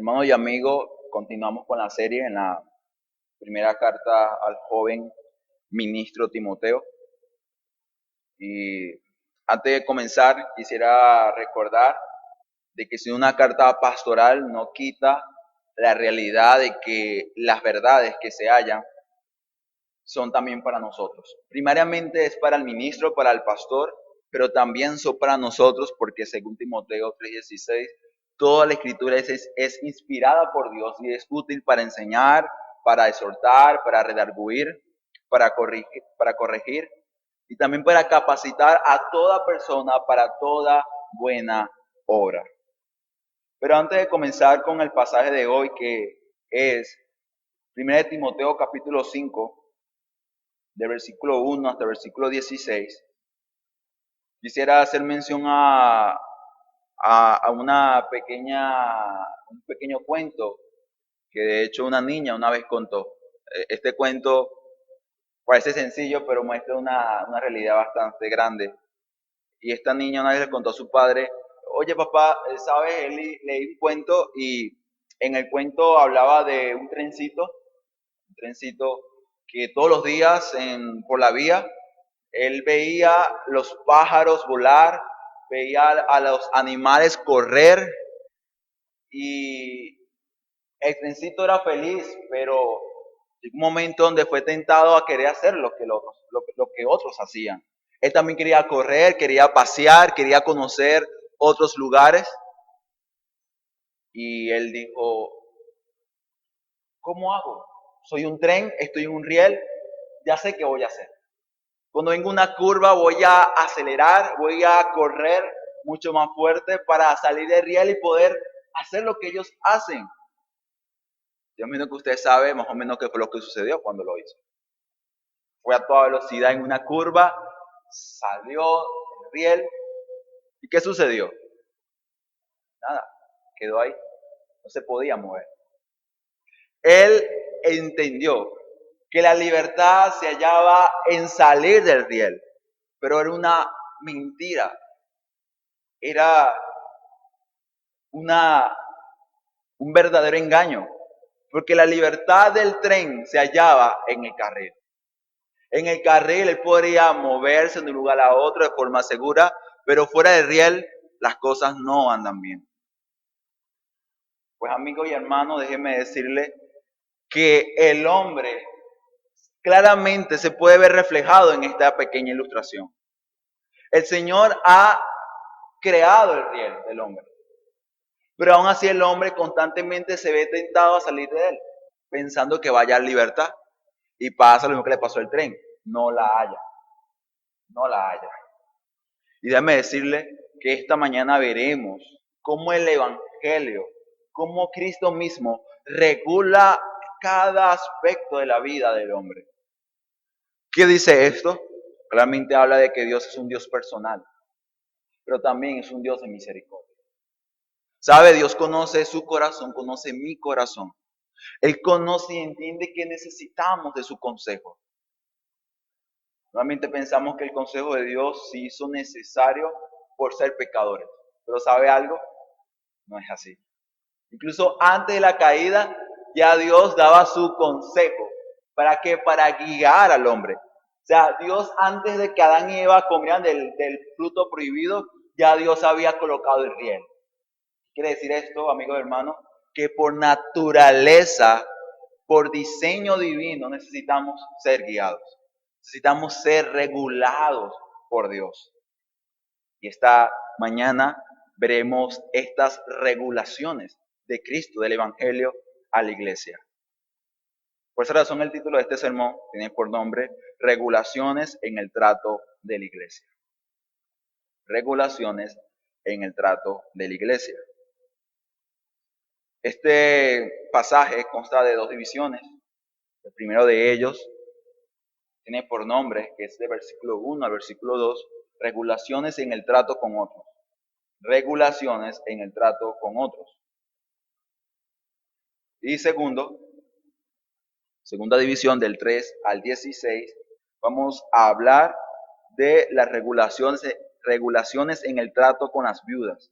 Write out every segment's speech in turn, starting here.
Hermano y amigo, continuamos con la serie en la primera carta al joven ministro Timoteo. Y antes de comenzar, quisiera recordar de que si una carta pastoral no quita la realidad de que las verdades que se hallan son también para nosotros. Primariamente es para el ministro, para el pastor, pero también son para nosotros porque según Timoteo 3:16, toda la escritura es inspirada por Dios y es útil para enseñar, para exhortar, para redarguir, para corregir y también para capacitar a toda persona para toda buena obra. Pero antes de comenzar con el pasaje de hoy, que es 1 Timoteo capítulo 5, de versículo 1 hasta versículo 16, quisiera hacer mención a un pequeño cuento que de hecho una niña una vez contó. Este cuento parece sencillo, pero muestra una realidad bastante grande. Y esta niña una vez le contó a su padre: oye papá, ¿sabes? Leí un cuento y en el cuento hablaba de un trencito que todos los días por la vía él veía los pájaros volar, veía a los animales correr y el trencito era feliz, pero llegó un momento donde fue tentado a querer hacer lo que otros hacían. Él también quería correr, quería pasear, quería conocer otros lugares y él dijo: ¿cómo hago? Soy un tren, estoy en un riel, ya sé qué voy a hacer. Cuando venga una curva voy a acelerar, voy a correr mucho más fuerte para salir del riel y poder hacer lo que ellos hacen. Yo imagino que usted sabe más o menos qué fue lo que sucedió cuando lo hizo. Fue a toda velocidad en una curva, salió del riel. ¿Y qué sucedió? Nada, quedó ahí, no se podía mover. Él entendió que la libertad se hallaba en salir del riel, pero era una mentira, era un verdadero engaño, porque la libertad del tren se hallaba en el carril. En el carril él podría moverse de un lugar a otro de forma segura, pero fuera del riel las cosas no andan bien. Pues amigo y hermano, déjeme decirle que el hombre claramente se puede ver reflejado en esta pequeña ilustración. El Señor ha creado el riel del hombre, pero aún así el hombre constantemente se ve tentado a salir de él, pensando que vaya a libertad. Y pasa lo mismo que le pasó al tren, no la haya, no la haya. Y déjame decirle que esta mañana veremos cómo el Evangelio, cómo Cristo mismo regula cada aspecto de la vida del hombre. ¿Qué dice esto? Claramente habla de que Dios es un Dios personal, pero también es un Dios de misericordia. ¿Sabe? Dios conoce su corazón, conoce mi corazón. Él conoce y entiende que necesitamos de su consejo. Normalmente pensamos que el consejo de Dios se hizo necesario por ser pecadores. Pero ¿sabe algo? No es así. Incluso antes de la caída, ya Dios daba su consejo. ¿Para qué? Para guiar al hombre. O sea, Dios antes de que Adán y Eva comieran del fruto prohibido, ya Dios había colocado el riel. Quiere decir esto, amigo y hermano, que por naturaleza, por diseño divino, necesitamos ser guiados. Necesitamos ser regulados por Dios. Y esta mañana veremos estas regulaciones de Cristo, del Evangelio a la iglesia. Por esa razón el título de este sermón tiene por nombre Regulaciones en el trato de la iglesia. Regulaciones en el trato de la iglesia. Este pasaje consta de dos divisiones. El primero de ellos tiene por nombre, que es de versículo 1 al versículo 2, regulaciones en el trato con otros. Regulaciones en el trato con otros. Y segunda división del 3 al 16, vamos a hablar de las regulaciones en el trato con las viudas.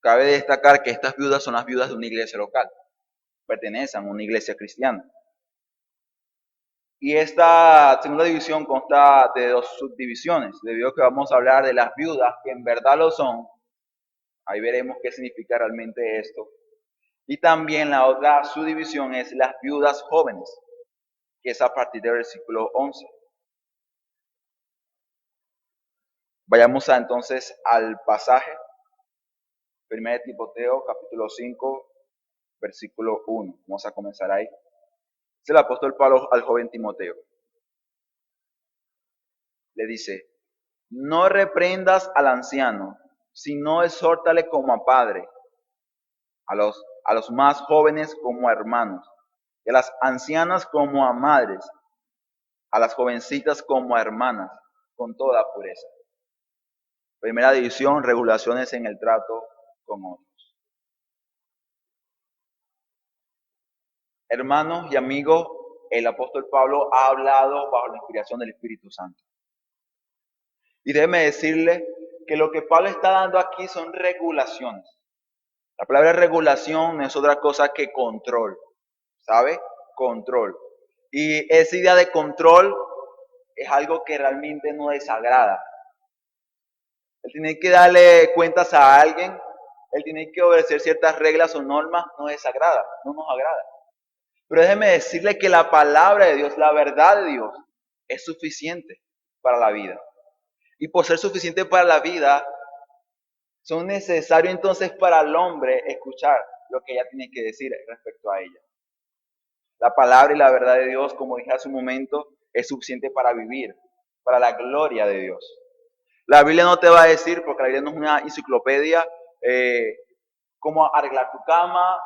Cabe destacar que estas viudas son las viudas de una iglesia local, pertenecen a una iglesia cristiana. Y esta segunda división consta de 2 subdivisiones, debido a que vamos a hablar de las viudas que en verdad lo son. Ahí veremos qué significa realmente esto. Y también la otra subdivisión es las viudas jóvenes, que es a partir del versículo 11. Vayamos entonces al pasaje, 1 Timoteo capítulo 5, versículo 1. Vamos a comenzar ahí. Es el apóstol Pablo al joven Timoteo. Le dice, no reprendas al anciano, sino exhórtale como a padre, a los más jóvenes como a hermanos, y a las ancianas como a madres, a las jovencitas como a hermanas, con toda pureza. Primera división, regulaciones en el trato con otros. Hermanos y amigos, el apóstol Pablo ha hablado bajo la inspiración del Espíritu Santo. Y déjeme decirle que lo que Pablo está dando aquí son regulaciones. La palabra regulación no es otra cosa que control, ¿sabe? Control. Y esa idea de control es algo que realmente no desagrada. El tener que darle cuentas a alguien, el tener que obedecer ciertas reglas o normas, no desagrada, no nos agrada. Pero déjeme decirle que la palabra de Dios, la verdad de Dios, es suficiente para la vida. Y por ser suficiente para la vida, son necesarios entonces para el hombre escuchar lo que ella tiene que decir respecto a ella. La palabra y la verdad de Dios, como dije hace un momento, es suficiente para vivir, para la gloria de Dios. La Biblia no te va a decir, porque la Biblia no es una enciclopedia, cómo arreglar tu cama,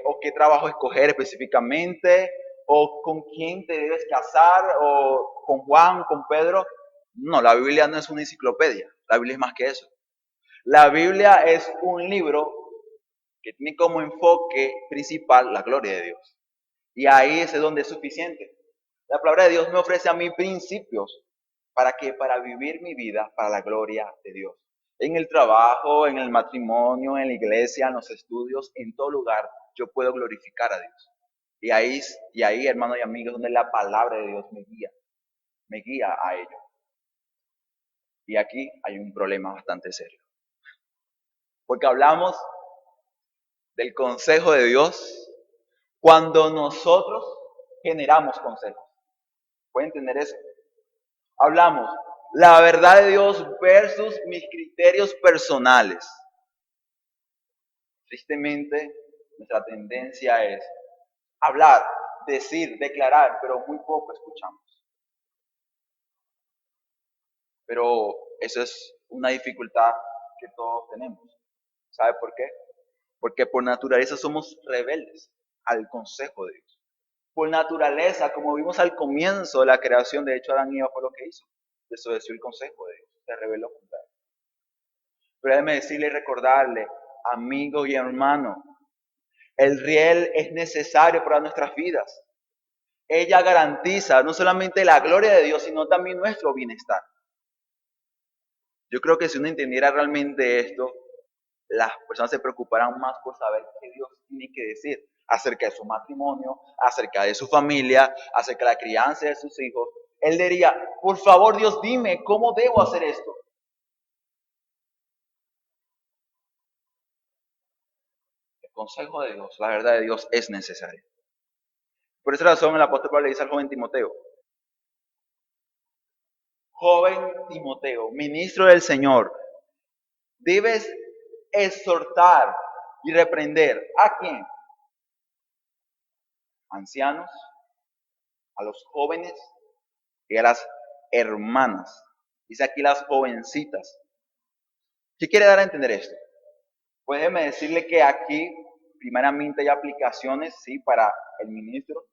o qué trabajo escoger específicamente, o con quién te debes casar, o con Juan, con Pedro. No, la Biblia no es una enciclopedia, la Biblia es más que eso. La Biblia es un libro que tiene como enfoque principal la gloria de Dios. Y ahí es donde es suficiente. La palabra de Dios me ofrece a mí principios. ¿Para qué? Para vivir mi vida para la gloria de Dios. En el trabajo, en el matrimonio, en la iglesia, en los estudios, en todo lugar, yo puedo glorificar a Dios. Y ahí, hermanos y amigos, donde la palabra de Dios me guía a ello. Y aquí hay un problema bastante serio. Porque hablamos del consejo de Dios cuando nosotros generamos consejos. ¿Pueden entender eso? Hablamos la verdad de Dios versus mis criterios personales. Tristemente, nuestra tendencia es hablar, decir, declarar, pero muy poco escuchamos. Pero eso es una dificultad que todos tenemos. ¿Sabe por qué? Porque por naturaleza somos rebeldes al consejo de Dios. Por naturaleza, como vimos al comienzo de la creación, de hecho Adán y Eva fue lo que hizo. Desobedeció el consejo de Dios, se rebeló contra él. Pero déjeme decirle y recordarle, amigo y hermano, el riel es necesario para nuestras vidas. Ella garantiza no solamente la gloria de Dios, sino también nuestro bienestar. Yo creo que si uno entendiera realmente esto, las personas se preocuparán más por saber qué Dios tiene que decir acerca de su matrimonio, acerca de su familia, acerca de la crianza de sus hijos. Él diría, por favor Dios, dime, ¿cómo debo hacer esto? El consejo de Dios, la verdad de Dios es necesario. Por esa razón el apóstol Pablo le dice al joven Timoteo, joven Timoteo, ministro del Señor, debes exhortar y reprender. ¿A quién? Ancianos, a los jóvenes y a las hermanas. Dice aquí las jovencitas. ¿Qué quiere dar a entender esto? Pues déjeme decirle que aquí, primeramente, hay aplicaciones, sí, para el ministro.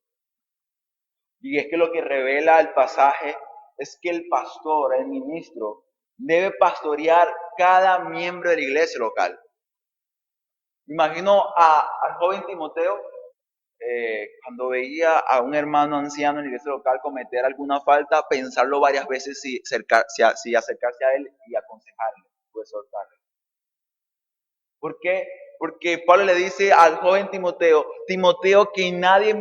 Y es que lo que revela el pasaje es que el pastor, el ministro, debe pastorear cada miembro de la iglesia local. Imagino al joven Timoteo, cuando veía a un hermano anciano en la iglesia local cometer alguna falta, pensarlo varias veces si acercarse a él y aconsejarle o exhortarle. ¿Por qué? Porque Pablo le dice al joven Timoteo, Timoteo, que nadie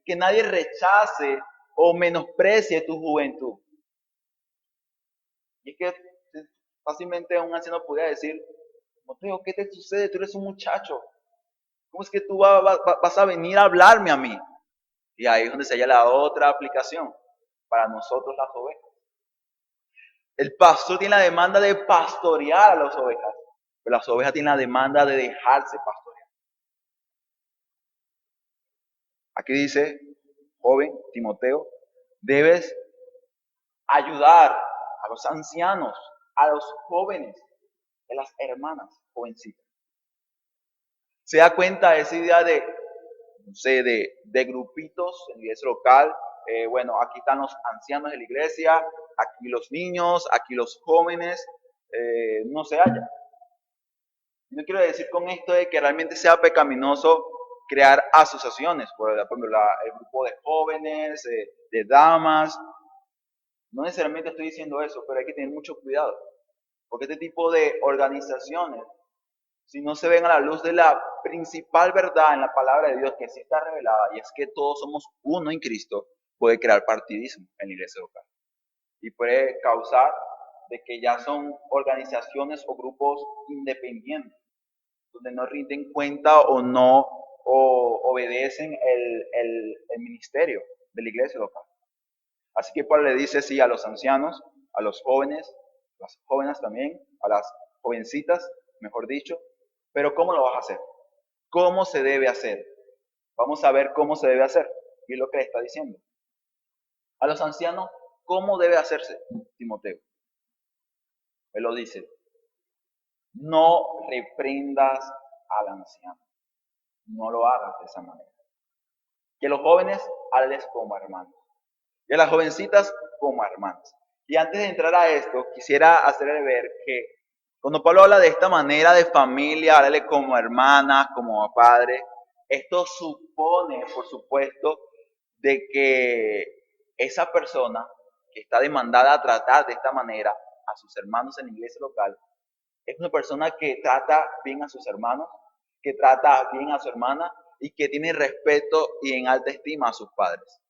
que nadie rechace o menosprecie tu juventud. Y es que fácilmente un anciano podría decir, Timoteo, ¿qué te sucede? Tú eres un muchacho. ¿Cómo es que tú vas a venir a hablarme a mí? Y ahí es donde se halla la otra aplicación para nosotros las ovejas. El pastor tiene la demanda de pastorear a las ovejas, pero las ovejas tienen la demanda de dejarse pastorear. Aquí dice, joven Timoteo, debes ayudar a los ancianos, a los jóvenes, a las hermanas jovencitas. Se da cuenta de esa idea de, no sé, de grupitos en la iglesia local. Bueno, aquí están los ancianos de la iglesia, aquí los niños, aquí los jóvenes, no se halla. No quiero decir con esto de que realmente sea pecaminoso crear asociaciones, por ejemplo, el grupo de jóvenes, de damas. No necesariamente estoy diciendo eso, pero hay que tener mucho cuidado, porque este tipo de organizaciones, si no se ven a la luz de la principal verdad en la palabra de Dios que sí está revelada, y es que todos somos uno en Cristo, puede crear partidismo en la iglesia local. Y puede causar de que ya son organizaciones o grupos independientes, donde no rinden cuenta o no obedecen el ministerio de la iglesia local. Así que Pablo le dice sí a los ancianos, a los jóvenes, a las jóvenes también, a las jovencitas, mejor dicho, pero ¿cómo lo vas a hacer? ¿Cómo se debe hacer? Vamos a ver cómo se debe hacer. Y es lo que le está diciendo. A los ancianos, ¿cómo debe hacerse, Timoteo? Él lo dice, no reprendas al anciano. No lo hagas de esa manera. Que los jóvenes hables como hermanos. Y a las jovencitas como hermanas. Y antes de entrar a esto, quisiera hacerle ver que cuando Pablo habla de esta manera de familia, háblale como hermanas, como padre, esto supone, por supuesto, de que esa persona que está demandada a tratar de esta manera a sus hermanos en la iglesia local, es una persona que trata bien a sus hermanos, que trata bien a su hermana y que tiene respeto y en alta estima a sus padres.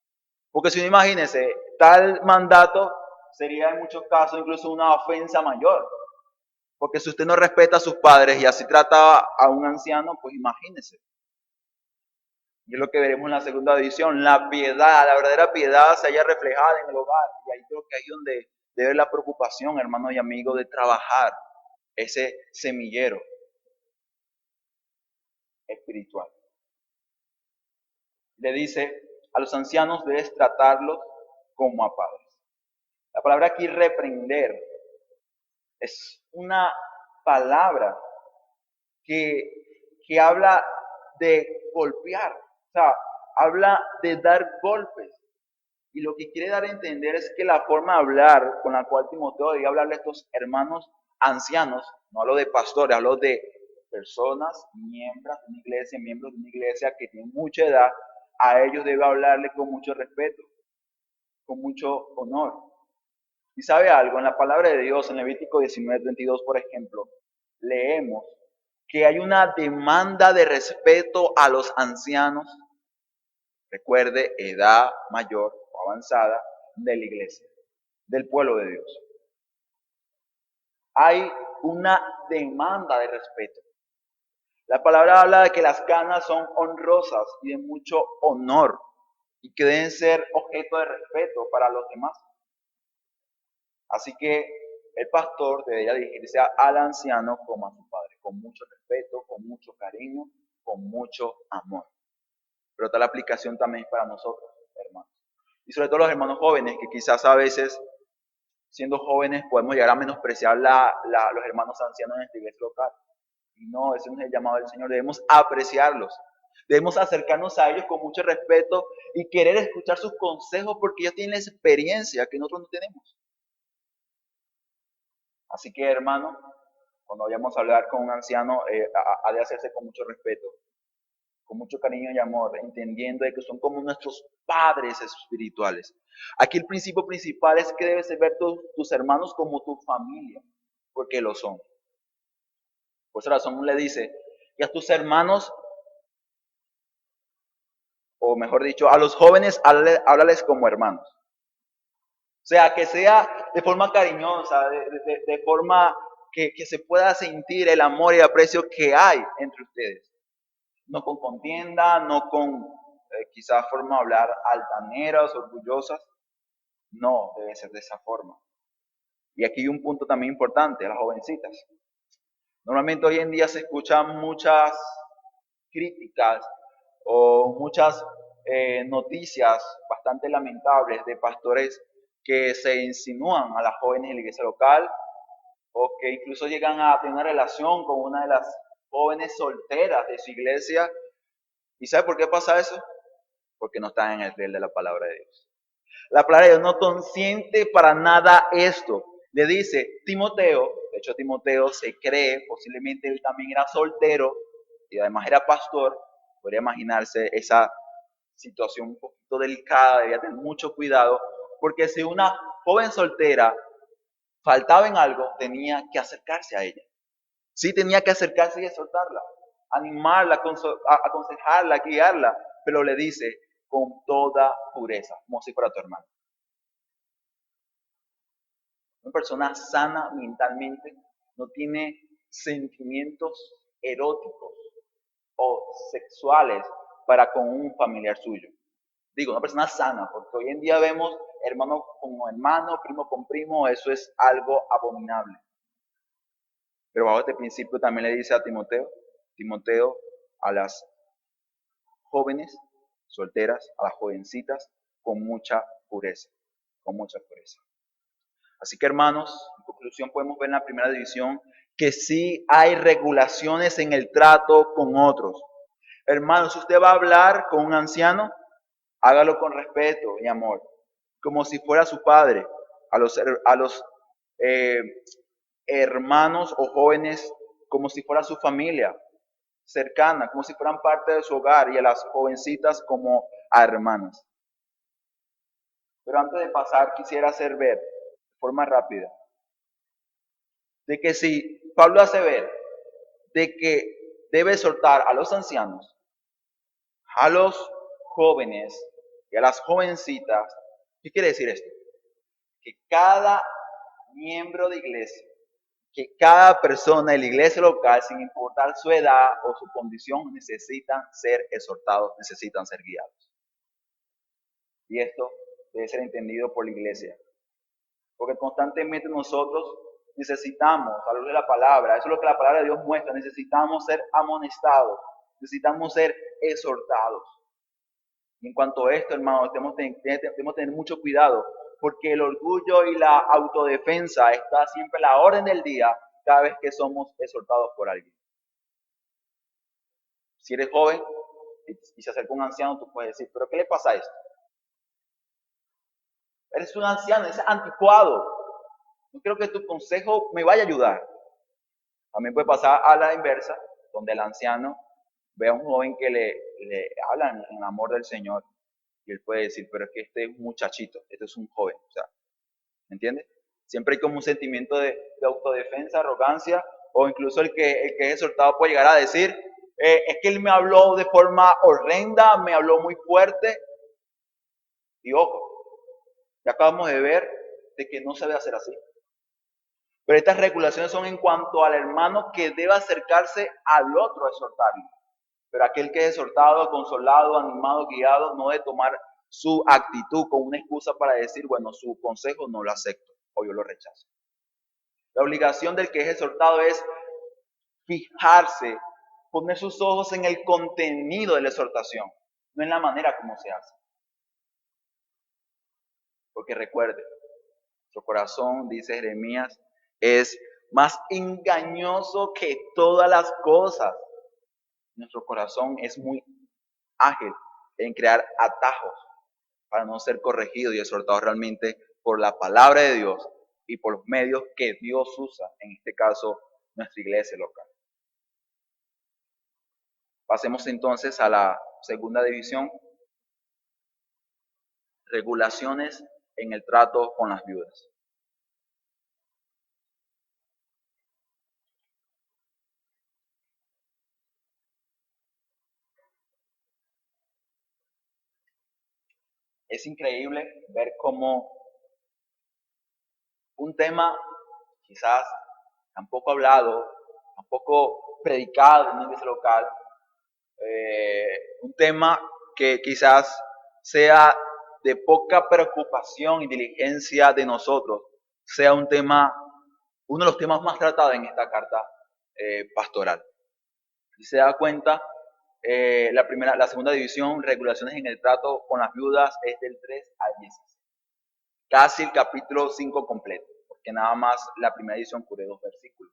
Porque si no, imagínense, tal mandato sería en muchos casos incluso una ofensa mayor. Porque si usted no respeta a sus padres y así trata a un anciano, pues imagínese. Y es lo que veremos en la segunda edición. La piedad, la verdadera piedad se haya reflejada en el hogar. Y ahí creo que ahí es donde debe la preocupación, hermano y amigo, de trabajar ese semillero espiritual. Le dice, a los ancianos debes tratarlos como a padres. La palabra aquí reprender es una palabra que habla de golpear, o sea, habla de dar golpes. Y lo que quiere dar a entender es que la forma de hablar con la cual Timoteo debía hablarle a estos hermanos ancianos, no hablo de pastores, hablo de personas, miembros de una iglesia que tienen mucha edad, a ellos debe hablarle con mucho respeto, con mucho honor. Y sabe algo, en la palabra de Dios, en Levítico 19:32, por ejemplo, leemos que hay una demanda de respeto a los ancianos, recuerde, edad mayor o avanzada de la iglesia, del pueblo de Dios. Hay una demanda de respeto. La palabra habla de que las canas son honrosas y de mucho honor y que deben ser objeto de respeto para los demás. Así que el pastor debería dirigirse al anciano como a su padre, con mucho respeto, con mucho cariño, con mucho amor. Pero tal aplicación también es para nosotros, hermanos. Y sobre todo los hermanos jóvenes, que quizás a veces, siendo jóvenes, podemos llegar a menospreciar los hermanos ancianos en esta iglesia local. Y no, ese no es el llamado del Señor. Debemos apreciarlos. Debemos acercarnos a ellos con mucho respeto y querer escuchar sus consejos porque ellos tienen esa experiencia que nosotros no tenemos. Así que, hermano, cuando vayamos a hablar con un anciano, ha de hacerse con mucho respeto, con mucho cariño y amor, entendiendo de que son como nuestros padres espirituales. Aquí el principio principal es que debes ver tus hermanos como tu familia, porque lo son. Por esa razón le dice, y a tus hermanos, o mejor dicho, a los jóvenes, háblales como hermanos. O sea, que sea de forma cariñosa, de forma que se pueda sentir el amor y el aprecio que hay entre ustedes. No con contienda, no con quizás forma de hablar altaneras, orgullosas. No, debe ser de esa forma. Y aquí hay un punto también importante, las jovencitas. Normalmente hoy en día se escuchan muchas críticas o muchas noticias bastante lamentables de pastores que se insinúan a las jóvenes en la iglesia local o que incluso llegan a tener una relación con una de las jóvenes solteras de su iglesia. ¿Y sabe por qué pasa eso? Porque no están en el fiel de la palabra de Dios. La palabra de Dios no consiente para nada esto. Le dice Timoteo, de hecho Timoteo se cree, posiblemente él también era soltero y además era pastor, podría imaginarse esa situación un poquito delicada, debía tener mucho cuidado, porque si una joven soltera faltaba en algo, tenía que acercarse a ella. Sí tenía que acercarse y exhortarla, animarla, aconsejarla, guiarla, pero le dice con toda pureza, como si fuera tu hermano. Una persona sana mentalmente no tiene sentimientos eróticos o sexuales para con un familiar suyo. Digo, una persona sana, porque hoy en día vemos hermano con hermano, primo con primo, eso es algo abominable. Pero bajo este principio también le dice a Timoteo, a las jóvenes solteras, a las jovencitas, con mucha pureza, con mucha pureza. Así que hermanos, en conclusión podemos ver en la primera división que sí hay regulaciones en el trato con otros. Hermanos, si usted va a hablar con un anciano, hágalo con respeto y amor, como si fuera su padre. A los eh, hermanos o jóvenes, como si fuera su familia cercana, como si fueran parte de su hogar, y a las jovencitas como a hermanas. Pero antes de pasar, quisiera hacer ver de forma rápida de que si Pablo hace ver de que debe exhortar a los ancianos, a los jóvenes y a las jovencitas, ¿qué quiere decir esto? Que cada miembro de iglesia, que cada persona de la iglesia local, sin importar su edad o su condición, necesitan ser exhortados, necesitan ser guiados. Y esto debe ser entendido por la iglesia. Porque constantemente nosotros necesitamos, a la luz de la palabra, eso es lo que la palabra de Dios muestra, necesitamos ser amonestados, necesitamos ser exhortados. Y en cuanto a esto, hermanos, debemos tener mucho cuidado, porque el orgullo y la autodefensa está siempre a la orden del día cada vez que somos exhortados por alguien. Si eres joven y se acerca un anciano, tú puedes decir, ¿pero qué le pasa a esto? Eres un anciano, es anticuado. No creo que tu consejo me vaya a ayudar. También puede pasar a la inversa, donde el anciano ve a un joven que le habla en el amor del Señor y él puede decir, pero es que este es un muchachito, este es un joven. O sea, ¿me entiendes? Siempre hay como un sentimiento de autodefensa, arrogancia, o incluso el que es exhortado puede llegar a decir, es que él me habló de forma horrenda, me habló muy fuerte. Y ojo, ya acabamos de ver de que no se debe hacer así. Pero estas regulaciones son en cuanto al hermano que debe acercarse al otro a exhortarle. Pero aquel que es exhortado, consolado, animado, guiado, no debe tomar su actitud como una excusa para decir, bueno, su consejo no lo acepto o yo lo rechazo. La obligación del que es exhortado es fijarse, poner sus ojos en el contenido de la exhortación, no en la manera como se hace. Porque recuerde, nuestro corazón, dice Jeremías, es más engañoso que todas las cosas. Nuestro corazón es muy ágil en crear atajos para no ser corregido y exhortado realmente por la palabra de Dios y por los medios que Dios usa, en este caso nuestra iglesia local. Pasemos entonces a la segunda división, regulaciones en el trato con las viudas. Es increíble ver cómo un tema quizás tampoco hablado, tampoco predicado en una iglesia local, un tema que quizás sea de poca preocupación y diligencia de nosotros, sea un tema, uno de los temas más tratados en esta carta pastoral. Si se da cuenta, la segunda división, regulaciones en el trato con las viudas, es del 3 al 16. Casi el capítulo 5 completo, porque nada más la primera edición cubre 2 versículos.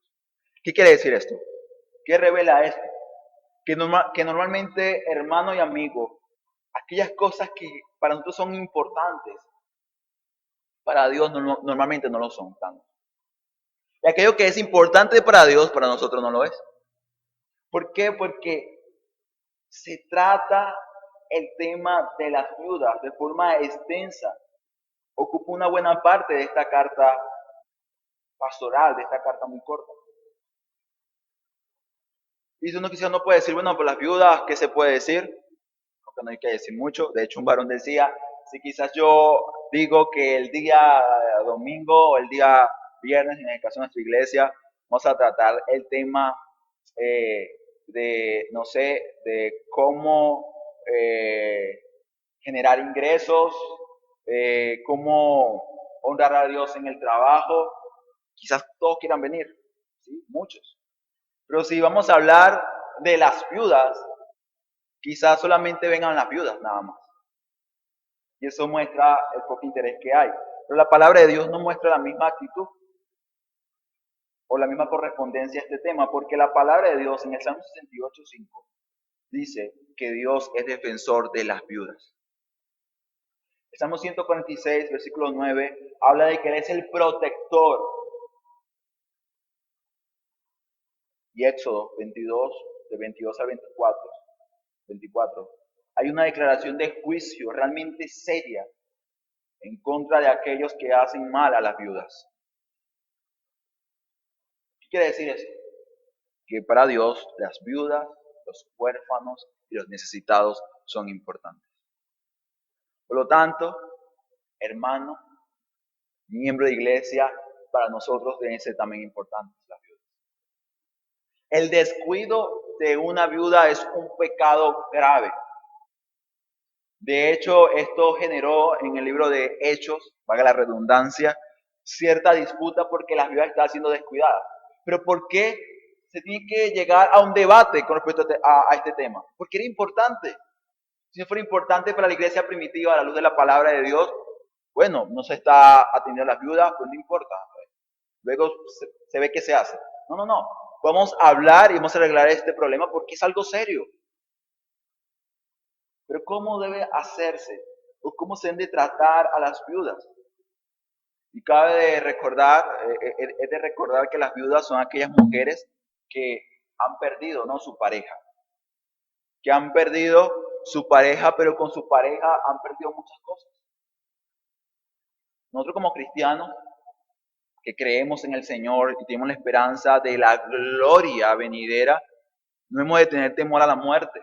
¿Qué quiere decir esto? ¿Qué revela esto? Que normalmente, hermano y amigo, aquellas cosas que para nosotros son importantes, para Dios normalmente no lo son tanto. Y aquello que es importante para Dios, para nosotros no lo es. ¿Por qué? Porque se trata el tema de las viudas de forma extensa. Ocupa una buena parte de esta carta pastoral, de esta carta muy corta. Y si uno quizás no puede decir, bueno, por las viudas, ¿qué se puede decir? Porque no hay que decir mucho. De hecho, un varón decía, si quizás yo digo que el día domingo o el día viernes, en el caso de nuestra iglesia, vamos a tratar el tema de, no sé, de cómo generar ingresos, cómo honrar a Dios en el trabajo. Quizás todos quieran venir, ¿sí? Muchos. Pero si vamos a hablar de las viudas, quizás solamente vengan las viudas nada más. Y eso muestra el poco interés que hay. Pero la palabra de Dios no muestra la misma actitud o la misma correspondencia a este tema, porque la palabra de Dios en el Salmo 68:5 dice que Dios es defensor de las viudas. El Salmo 146, versículo 9, habla de que Él es el protector. Y Éxodo 22, de 22 a 24, hay una declaración de juicio realmente seria en contra de aquellos que hacen mal a las viudas. ¿Qué quiere decir eso? Que para Dios las viudas, los huérfanos y los necesitados son importantes. Por lo tanto, hermano, miembro de iglesia, para nosotros deben ser también importantes las viudas. El descuido de una viuda es un pecado grave. De hecho, esto generó en el libro de Hechos, valga la redundancia, cierta disputa porque la viuda está siendo descuidada. Pero ¿por qué se tiene que llegar a un debate con respecto a este tema? Porque era importante. Si no fuera importante para la iglesia primitiva, a la luz de la palabra de Dios, bueno, no se está atendiendo a las viudas, pues no importa. Luego se ve qué se hace. No. Vamos a hablar y vamos a arreglar este problema porque es algo serio. Pero ¿cómo debe hacerse? ¿O cómo se deben de tratar a las viudas? Y cabe de recordar, es de recordar que las viudas son aquellas mujeres que han perdido, ¿no?, su pareja. Que han perdido su pareja, pero con su pareja han perdido muchas cosas. Nosotros como cristianos, que creemos en el Señor y tenemos la esperanza de la gloria venidera, no hemos de tener temor a la muerte,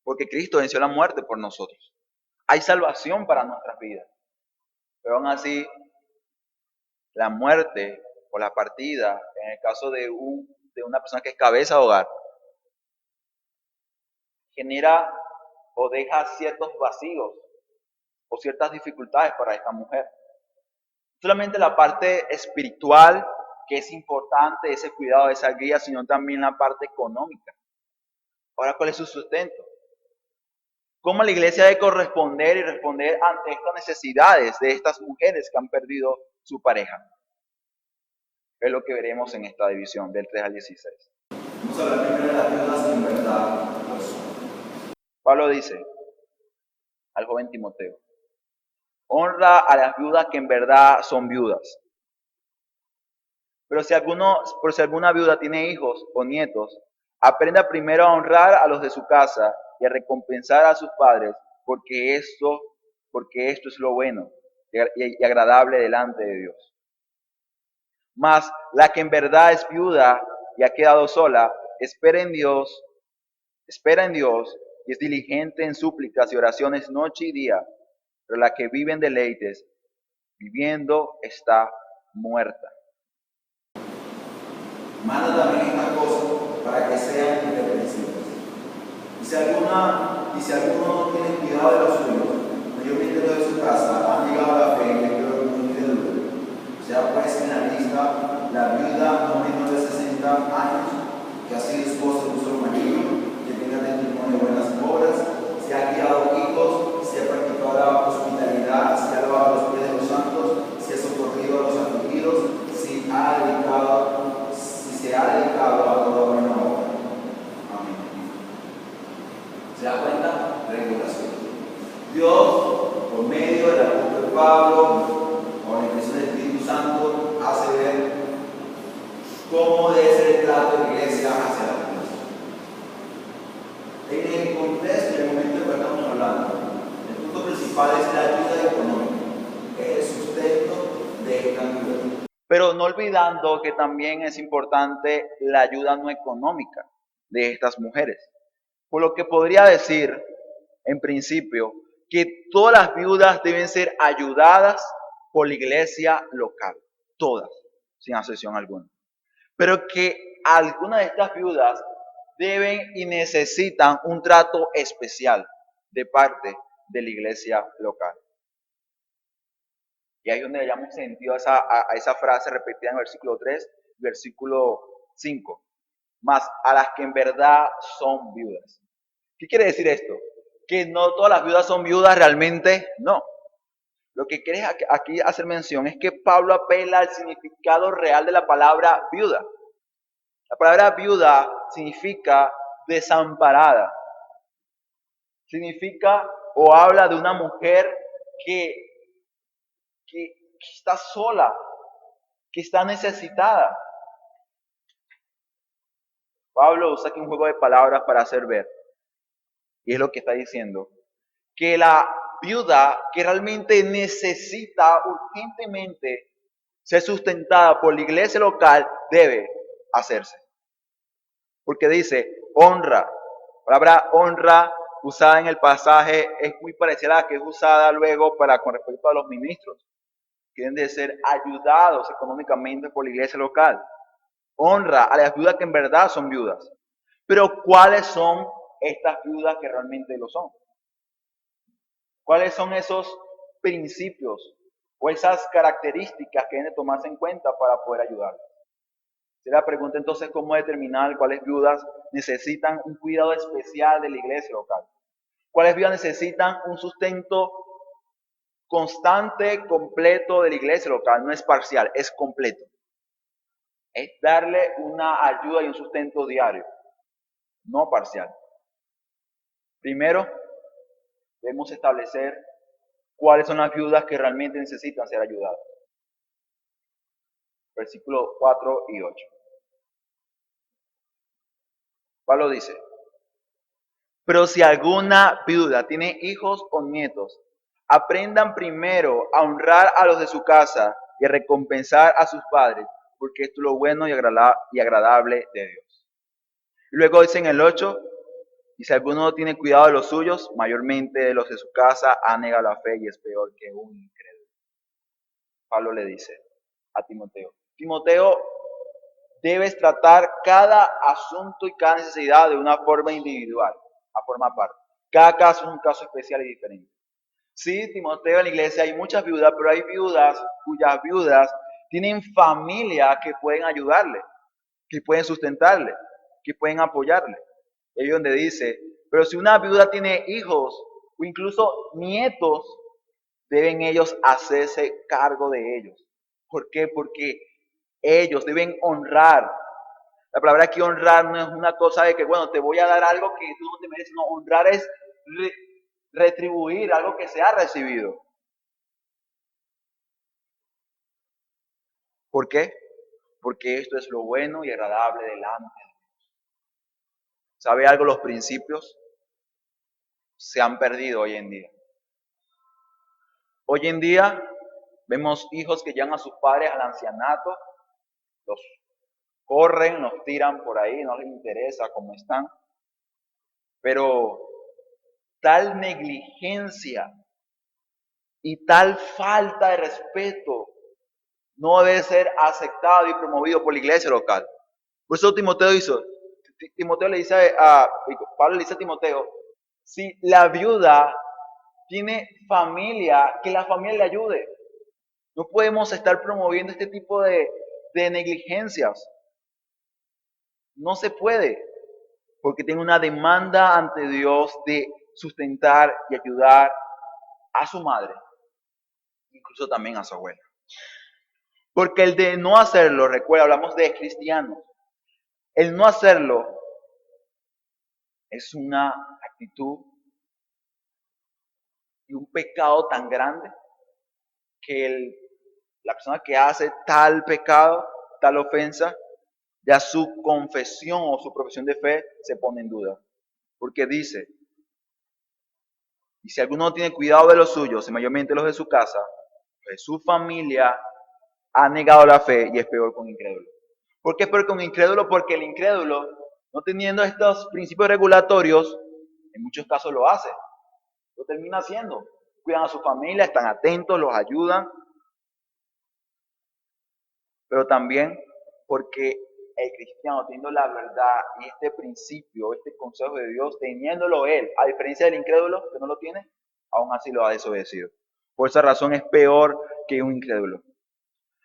porque Cristo venció la muerte por nosotros. Hay salvación para nuestras vidas. Pero aún así, la muerte o la partida, en el caso de una persona que es cabeza de hogar, genera o deja ciertos vacíos o ciertas dificultades para esta mujer. Solamente la parte espiritual, que es importante, ese cuidado, esa guía, sino también la parte económica. Ahora, ¿cuál es su sustento? ¿Cómo la iglesia debe corresponder y responder ante estas necesidades de estas mujeres que han perdido su pareja? Es lo que veremos en esta división del 3 al 16. Vamos a hablar primero de las viudas que en verdad lo son. Pablo dice al joven Timoteo: honra a las viudas que en verdad son viudas. Pero si alguna viuda tiene hijos o nietos, aprenda primero a honrar a los de su casa y a recompensar a sus padres, porque esto es lo bueno y agradable delante de Dios. Mas la que en verdad es viuda y ha quedado sola, espera en Dios y es diligente en súplicas y oraciones noche y día, pero la que vive en deleites, viviendo, está muerta. Manda también esta cosa para que sean irreprensibles. Y si alguno no tiene cuidado de los suyos, mayormente los de su casa, han llegado a la fe y es peor que un incrédulo. Sea pues en la lista la viuda no menor de 60 años, que ha sido esposa de un solo marido, que tenga testimonio de buenas obras, si ha criado hijos, si ha practicado la hospitalidad, si ha lavado los pies de los santos, si ha socorrido a los afligidos, si se ha dedicado a toda buena obra. Amén. ¿Se da cuenta? Regulación. Dios, por medio del apóstol Pablo, con la impresión del Espíritu Santo, hace ver cómo debe ser el trato de la iglesia hacia la iglesia. En el contexto y el momento en que estamos hablando, el punto principal es la ayuda económica, el sustento de esta ayuda. Pero no olvidando que también es importante la ayuda no económica de estas mujeres. Por lo que podría decir, en principio, que todas las viudas deben ser ayudadas por la iglesia local. Todas, sin excepción alguna. Pero que algunas de estas viudas deben y necesitan un trato especial de parte de la iglesia local. Y ahí es donde le damos sentido a esa frase repetida en el versículo 3, versículo 5. Más a las que en verdad son viudas. ¿Qué quiere decir esto? Que no todas las viudas son viudas realmente, no. Lo que quiere aquí hacer mención es que Pablo apela al significado real de la palabra viuda. La palabra viuda significa desamparada. Significa o habla de una mujer que está sola, que está necesitada. Pablo usa aquí un juego de palabras para hacer ver. Y es lo que está diciendo. Que la viuda que realmente necesita urgentemente ser sustentada por la iglesia local debe hacerse. Porque dice honra. La palabra honra usada en el pasaje es muy parecida a la que es usada luego con respecto a los ministros. Que deben de ser ayudados económicamente por la iglesia local. Honra a las viudas que en verdad son viudas. Pero ¿cuáles son estas viudas que realmente lo son? ¿Cuáles son esos principios o esas características que deben de tomarse en cuenta para poder ayudarlas? Se la pregunta entonces cómo determinar cuáles viudas necesitan un cuidado especial de la iglesia local. ¿Cuáles viudas necesitan un sustento constante, completo de la iglesia local? No es parcial, es completo. Es darle una ayuda y un sustento diario, no parcial. Primero, debemos establecer cuáles son las viudas que realmente necesitan ser ayudadas. Versículos 4 y 8. Pablo dice, pero si alguna viuda tiene hijos o nietos, aprendan primero a honrar a los de su casa y a recompensar a sus padres, porque esto es lo bueno y agradable de Dios. Y luego dice en el 8, y si alguno no tiene cuidado de los suyos, mayormente de los de su casa, ha negado la fe y es peor que un incrédulo. Pablo le dice a Timoteo, Timoteo, debes tratar cada asunto y cada necesidad de una forma individual, a forma aparte. Cada caso es un caso especial y diferente. Sí, Timoteo, en la iglesia hay muchas viudas, pero hay viudas cuyas viudas tienen familia que pueden ayudarle, que pueden sustentarle, que pueden apoyarle. Ahí es donde dice, pero si una viuda tiene hijos o incluso nietos, deben ellos hacerse cargo de ellos. ¿Por qué? Porque ellos deben honrar. La palabra aquí honrar no es una cosa de que, bueno, te voy a dar algo que tú no te mereces. No, honrar es retribuir algo que se ha recibido. ¿Por qué? Porque esto es lo bueno y agradable delante de Dios. ¿Sabe algo? Los principios se han perdido hoy en día. Hoy en día vemos hijos que llevan a sus padres al ancianato, los corren, los tiran por ahí, no les interesa cómo están. Pero tal negligencia Y tal falta de respeto no debe ser aceptado y promovido por la iglesia local. Por eso Timoteo le dice Pablo le dice a Timoteo, si la viuda tiene familia, que la familia le ayude. No podemos estar promoviendo este tipo de negligencias. No se puede, porque tiene una demanda ante Dios de sustentar y ayudar a su madre, incluso también a su abuela. Porque el de no hacerlo, recuerda, hablamos de cristianos, el no hacerlo es una actitud y un pecado tan grande que la persona que hace tal pecado, tal ofensa, ya su confesión o su profesión de fe se pone en duda. Porque dice, y si alguno no tiene cuidado de los suyos, y mayormente los de su casa, pues su familia ha negado la fe y es peor con incrédulo. ¿Por qué es peor con incrédulo? Porque el incrédulo, no teniendo estos principios regulatorios, en muchos casos lo hace. Lo termina haciendo. Cuidan a su familia, están atentos, los ayudan. Pero también porque el cristiano, teniendo la verdad y este principio, este consejo de Dios, teniéndolo él, a diferencia del incrédulo que no lo tiene, aún así lo ha desobedecido. Por esa razón es peor que un incrédulo.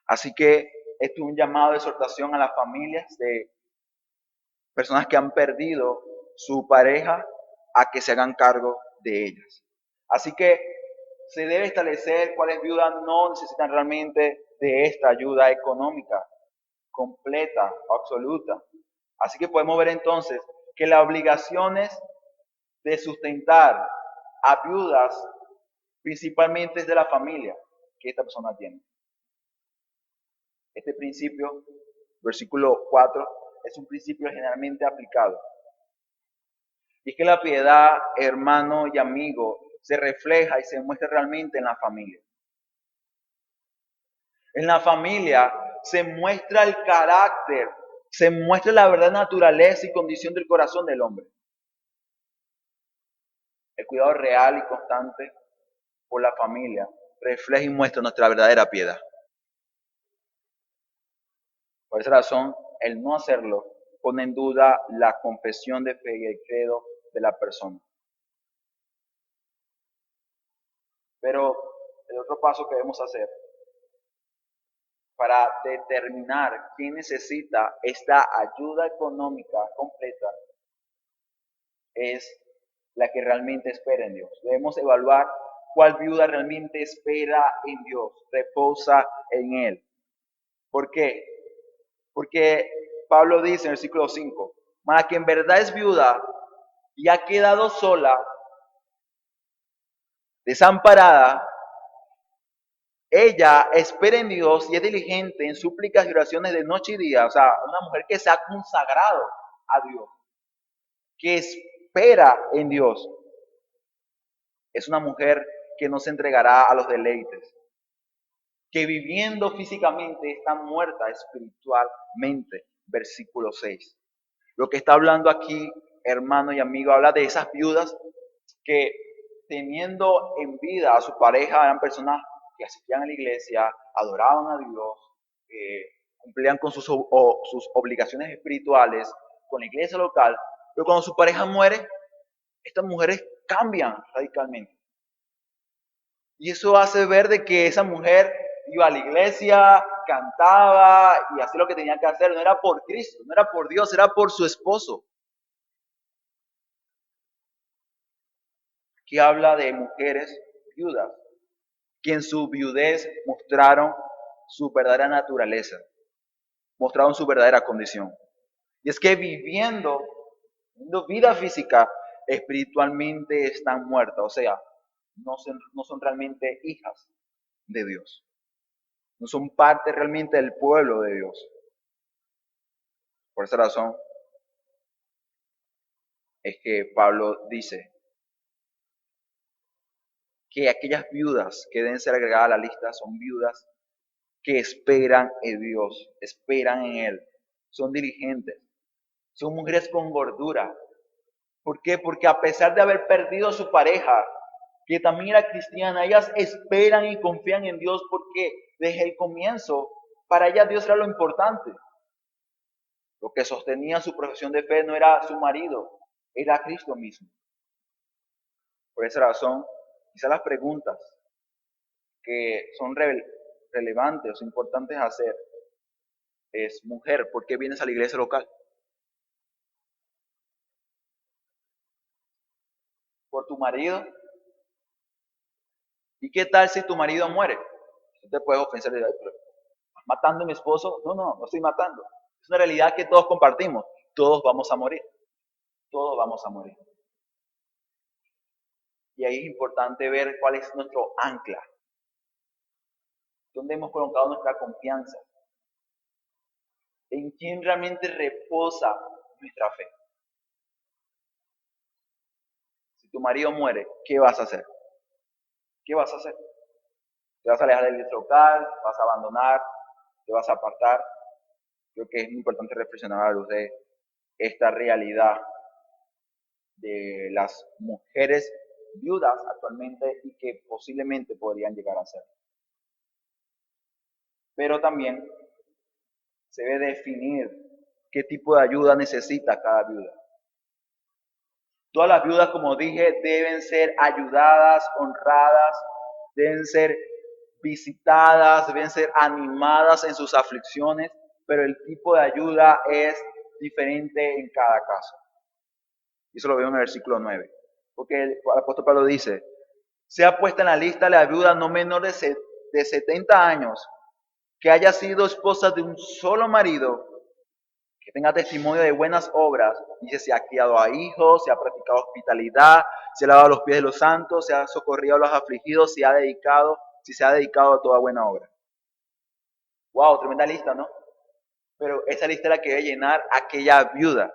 Así que esto es un llamado de exhortación a las familias de personas que han perdido su pareja a que se hagan cargo de ellas. Así que se debe establecer cuáles viudas no necesitan realmente de esta ayuda económica completa, absoluta. Así que podemos ver entonces que las obligaciones de sustentar a viudas principalmente es de la familia que esta persona tiene. Este principio, versículo 4, es un principio generalmente aplicado. Y es que la piedad, hermano y amigo, se refleja y se muestra realmente en la familia. En la familia se muestra el carácter, se muestra la verdadera naturaleza y condición del corazón del hombre. El cuidado real y constante por la familia refleja y muestra nuestra verdadera piedad. Por esa razón, el no hacerlo pone en duda la confesión de fe y el credo de la persona. Pero el otro paso que debemos hacer para determinar quién necesita esta ayuda económica completa es la que realmente espera en Dios. Debemos evaluar cuál viuda realmente espera en Dios, reposa en Él. ¿Por qué? Porque Pablo dice en el versículo 5, mas que en verdad es viuda y ha quedado sola, desamparada, ella espera en Dios y es diligente en súplicas y oraciones de noche y día. O sea, una mujer que se ha consagrado a Dios, que espera en Dios. Es una mujer que no se entregará a los deleites, que viviendo físicamente está muerta espiritualmente. Versículo 6. Lo que está hablando aquí, hermano y amigo, habla de esas viudas que teniendo en vida a su pareja eran personas que asistían a la iglesia, adoraban a Dios, cumplían con sus obligaciones espirituales con la iglesia local, pero cuando su pareja muere, estas mujeres cambian radicalmente. Y eso hace ver de que esa mujer iba a la iglesia, cantaba y hacía lo que tenía que hacer. No era por Cristo, no era por Dios, era por su esposo. Aquí habla de mujeres viudas, que en su viudez mostraron su verdadera naturaleza, mostraron su verdadera condición. Y es que viviendo vida física, espiritualmente están muertas, o sea, no son realmente hijas de Dios. No son parte realmente del pueblo de Dios. Por esa razón es que Pablo dice que aquellas viudas que deben ser agregadas a la lista son viudas que esperan en Dios, esperan en Él, son diligentes, son mujeres con gordura. ¿Por qué? Porque a pesar de haber perdido a su pareja, que también era cristiana, ellas esperan y confían en Dios porque desde el comienzo, para ellas Dios era lo importante. Lo que sostenía su profesión de fe no era su marido, era Cristo mismo. Por esa razón, quizás las preguntas que son relevantes o importantes a hacer es: mujer, ¿por qué vienes a la iglesia local? ¿Por tu marido? ¿Y qué tal si tu marido muere? Tú te puedes ofender y decir: "Pero, ¿estás matando a mi esposo?". No, no, no estoy matando. Es una realidad que todos compartimos. Todos vamos a morir. Todos vamos a morir. Y ahí es importante ver cuál es nuestro ancla. ¿Dónde hemos colocado nuestra confianza? ¿En quién realmente reposa nuestra fe? Si tu marido muere, ¿qué vas a hacer? ¿Qué vas a hacer? ¿Te vas a alejar del local? ¿Vas a abandonar? ¿Te vas a apartar? Creo que es muy importante reflexionar a la luz de esta realidad de las mujeres viudas actualmente y que posiblemente podrían llegar a ser. Pero también se debe definir qué tipo de ayuda necesita cada viuda. Todas las viudas, como dije, deben ser ayudadas, honradas, deben ser visitadas, deben ser animadas en sus aflicciones, pero el tipo de ayuda es diferente en cada caso. Y eso lo veo en el versículo 9. Porque el apóstol Pablo dice: sea puesta en la lista la viuda no menor de 70 años, que haya sido esposa de un solo marido, que tenga testimonio de buenas obras, y se ha criado a hijos, se ha practicado hospitalidad, se ha lavado los pies de los santos, se ha socorrido a los afligidos, si se ha dedicado a toda buena obra. Wow, tremenda lista, ¿no? Pero esa lista la que debe llenar aquella viuda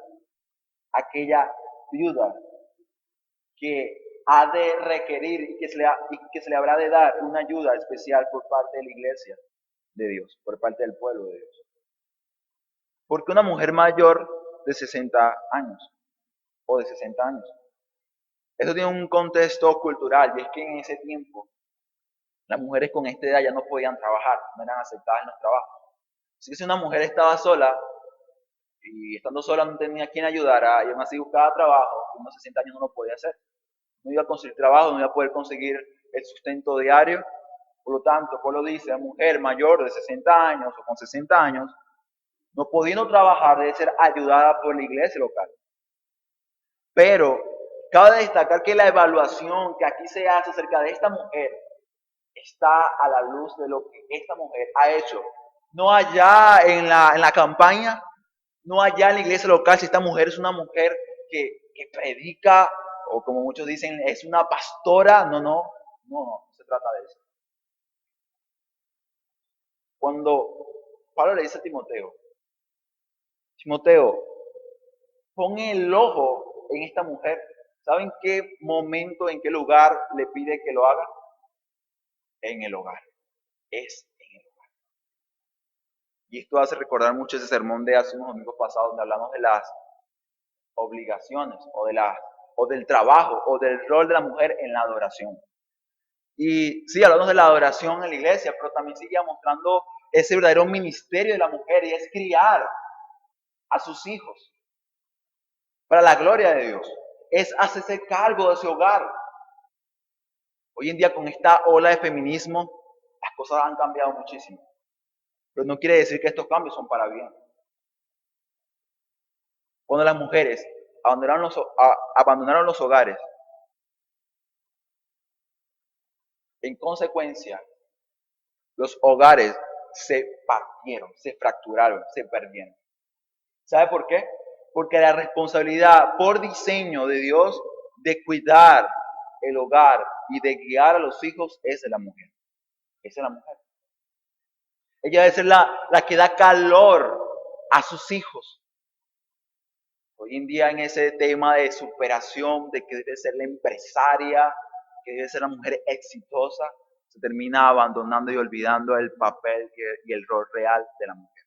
que ha de requerir y que se le habrá de dar una ayuda especial por parte de la iglesia de Dios, por parte del pueblo de Dios. Porque una mujer mayor de 60 años o de 60 años. Eso tiene un contexto cultural, y es que en ese tiempo las mujeres con esta edad ya no podían trabajar, no eran aceptadas en los trabajos. Así que si una mujer estaba sola y estando sola no tenía quien ayudara y aún así buscaba trabajo, con unos 60 años no lo podía hacer. No iba a conseguir trabajo, no iba a poder conseguir el sustento diario. Por lo tanto, Pablo dice: la mujer mayor de 60 años o con 60 años, no pudiendo trabajar, debe ser ayudada por la iglesia local. Pero cabe destacar que la evaluación que aquí se hace acerca de esta mujer está a la luz de lo que esta mujer ha hecho. No allá en la campaña, no allá en la iglesia local, si esta mujer es una mujer que predica, o como muchos dicen, es una pastora. No se trata de eso. Cuando Pablo le dice a Timoteo, pon el ojo en esta mujer, ¿saben qué momento, en qué lugar le pide que lo haga? En el hogar. Es en el hogar. Y esto hace recordar mucho ese sermón de hace unos domingos pasados, donde hablamos de las obligaciones o del trabajo o del rol de la mujer en la adoración. Y sí, hablamos de la adoración en la iglesia, pero también sigue mostrando ese verdadero ministerio de la mujer, y es criar a sus hijos para la gloria de Dios. Es hacerse cargo de ese hogar. Hoy en día, con esta ola de feminismo, las cosas han cambiado muchísimo. Pero no quiere decir que estos cambios son para bien. Cuando las mujeres abandonaron los hogares, en consecuencia, los hogares se partieron, se fracturaron, se perdieron. ¿Sabe por qué? Porque la responsabilidad por diseño de Dios de cuidar el hogar y de guiar a los hijos es de la mujer. Esa es la mujer. Ella debe ser la que da calor a sus hijos. Hoy en día, en ese tema de superación, de que debe ser la empresaria, que debe ser la mujer exitosa, se termina abandonando y olvidando el papel y el rol real de la mujer.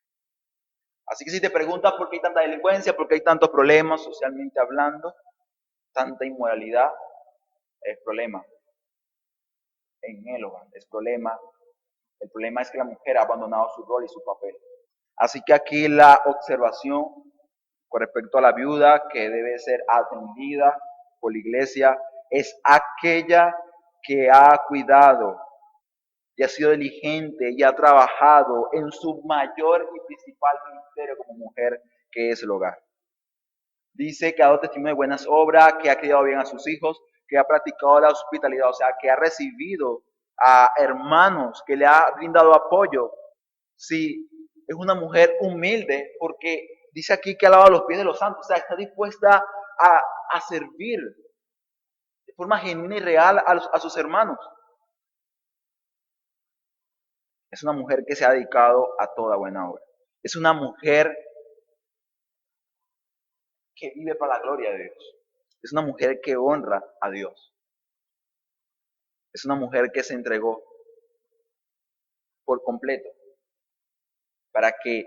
Así que si te preguntas por qué hay tanta delincuencia, por qué hay tantos problemas socialmente hablando, tanta inmoralidad, es problema en el hogar. El problema es que la mujer ha abandonado su rol y su papel. Así que aquí la observación con respecto a la viuda que debe ser atendida por la iglesia es aquella que ha cuidado y ha sido diligente y ha trabajado en su mayor y principal ministerio como mujer, que es el hogar. Dice que ha dado testimonio de buenas obras, que ha criado bien a sus hijos, que ha practicado la hospitalidad, o sea, que ha recibido a hermanos, que le ha brindado apoyo. Sí, es una mujer humilde, porque dice aquí que ha lavado los pies de los santos, o sea, está dispuesta a servir de forma genuina y real a sus hermanos. Es una mujer que se ha dedicado a toda buena obra. Es una mujer que vive para la gloria de Dios. Es una mujer que honra a Dios. Es una mujer que se entregó por completo para que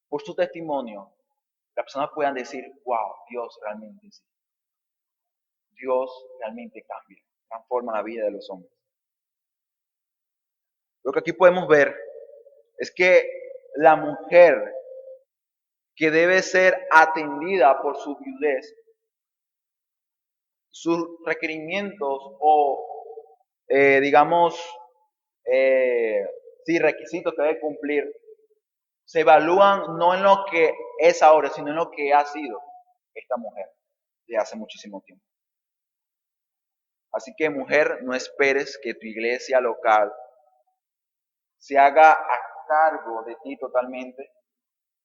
por su testimonio las personas puedan decir, wow, Dios realmente sí. Dios realmente cambia, transforma la vida de los hombres. Lo que aquí podemos ver es que la mujer que debe ser atendida por su viudez, sus requerimientos o, digamos, sí, requisitos que debe cumplir, se evalúan no en lo que es ahora, sino en lo que ha sido esta mujer de hace muchísimo tiempo. Así que mujer, no esperes que tu iglesia local se haga a cargo de ti totalmente,